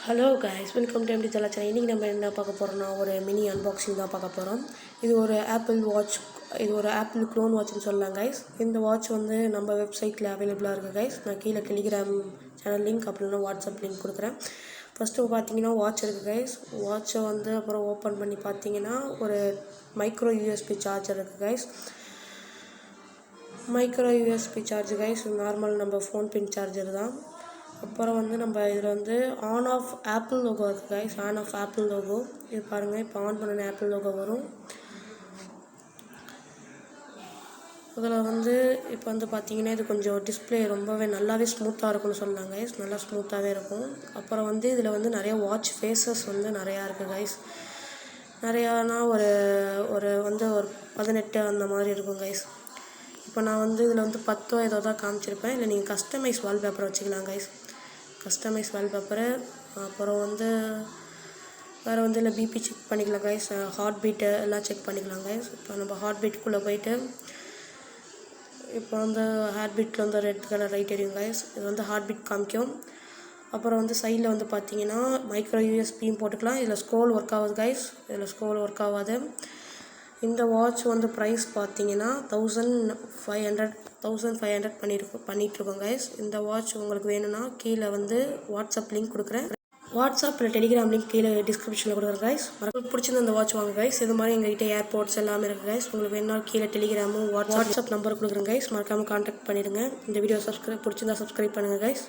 Hello guys, welcome to MD Thala channel. இன்றைக்கி நம்ம என்ன பார்க்க போகிறோம்னா ஒரு மினி அன்பாக்சிங் தான் பார்க்க போகிறோம். இது ஒரு ஆப்பிள் க்ளோன் வாட்ச்னு சொல்லலாம் கைஸ். இந்த வாட்ச் வந்து நம்ம வெப்சைட்டில் அவைலபிளாக இருக்குது கைஸ். நான் கீழே டெலிகிராம் சேனல் லிங்க் அப்படின்னா வாட்ஸ்அப் லிங்க் கொடுக்குறேன். ஃபஸ்ட்டு பார்த்தீங்கன்னா வாட்ச் இருக்குது கைஸ். வாட்சை வந்து அப்புறம் ஓப்பன் பண்ணி பார்த்தீங்கன்னா ஒரு மைக்ரோ யூஎஸ்பி சார்ஜர் இருக்குது guys. Micro USB charger guys, normal நம்ம ஃபோன் பின் சார்ஜர் தான். அப்புறம் வந்து நம்ம இதில் வந்து ஆன் ஆஃப் ஆப்பிள் லோகோ இருக்குது guys. On off Apple logo இது பாருங்கள். இப்போ ஆன் பண்ண ஆப்பிள் லோகோ வரும். அதில் வந்து இப்போ வந்து பார்த்தீங்கன்னா இது கொஞ்சம் டிஸ்பிளே ரொம்பவே நல்லாவே ஸ்மூத்தாக இருக்கும்னு சொல்லலாம் கைஸ். நல்லா ஸ்மூத்தாகவே இருக்கும். அப்புறம் வந்து இதில் வந்து நிறைய வாட்ச் ஃபேஸஸ் வந்து நிறையா இருக்குது கைஸ். நிறையானா ஒரு ஒரு வந்து ஒரு 18 அந்த மாதிரி இருக்கும் கைஸ். இப்போ நான் வந்து இதில் வந்து 10 ஏதோ தான் காமிச்சிருப்பேன். இல்லை நீங்கள் கஸ்டமைஸ் வால்பேப்பர் வச்சுக்கலாம் கைஸ். Customise wallpaper. அப்புறம் வந்து வேறு வந்து இல்லை பிபி செக் பண்ணிக்கலாம் கைஸ். ஹார்ட் பீட்டு எல்லாம் செக் பண்ணிக்கலாம் கைஸ். இப்போ நம்ம ஹார்ட் பீட்டுக்குள்ளே போயிட்டு இப்போ வந்து ஹார்ட் பீட்டில் வந்து ரெட் கலர் லைட் எரியும் கைஸ். இது வந்து ஹார்ட் பீட் காமிக்கும். அப்புறம் வந்து சைடில் வந்து பார்த்தீங்கன்னா மைக்ரோ யூஎஸ்பியும் போட்டுக்கலாம். இதில் ஸ்க்ரோல் ஒர்க் ஆகுது கைஸ். இதில் ஸ்க்ரோல் ஒர்க் ஆகாது. இந்த வாட்ச் வந்து ப்ரைஸ் பார்த்தீங்கன்னா 1500 பண்ணிகிட்ருக்கோம் கைஸ். இந்த வாட்ச் உங்களுக்கு வேணும்னா கீழே வந்து வாட்ஸ்அப் லிங்க் கொடுக்குறேன். வாட்ஸ்அப்பில் டெலிகிராம் லிங்க் கீழே டிஸ்கிரிப்ஷனில் கொடுக்குறேன் கைஸ். உங்களுக்கு பிடிச்சிருந்த அந்த வாட்ச் வாங்க கைஸ். இது மாதிரி எங்கள்கிட்ட ஏர்போர்ட்ஸ் எல்லாமே இருக்குது கைஸ். உங்களுக்கு வேணும்னா கீழே டெலிகிராமும் வாட்ஸ்அப் நம்பர் கொடுக்குறேன் கைஸ். மறக்காமல் கான்டாக்ட் பண்ணிடுங்க. இந்த வீடியோ பிடிச்சிருந்தா சப்ஸ்கிரைப் பண்ணுங்கள் கைஸ்.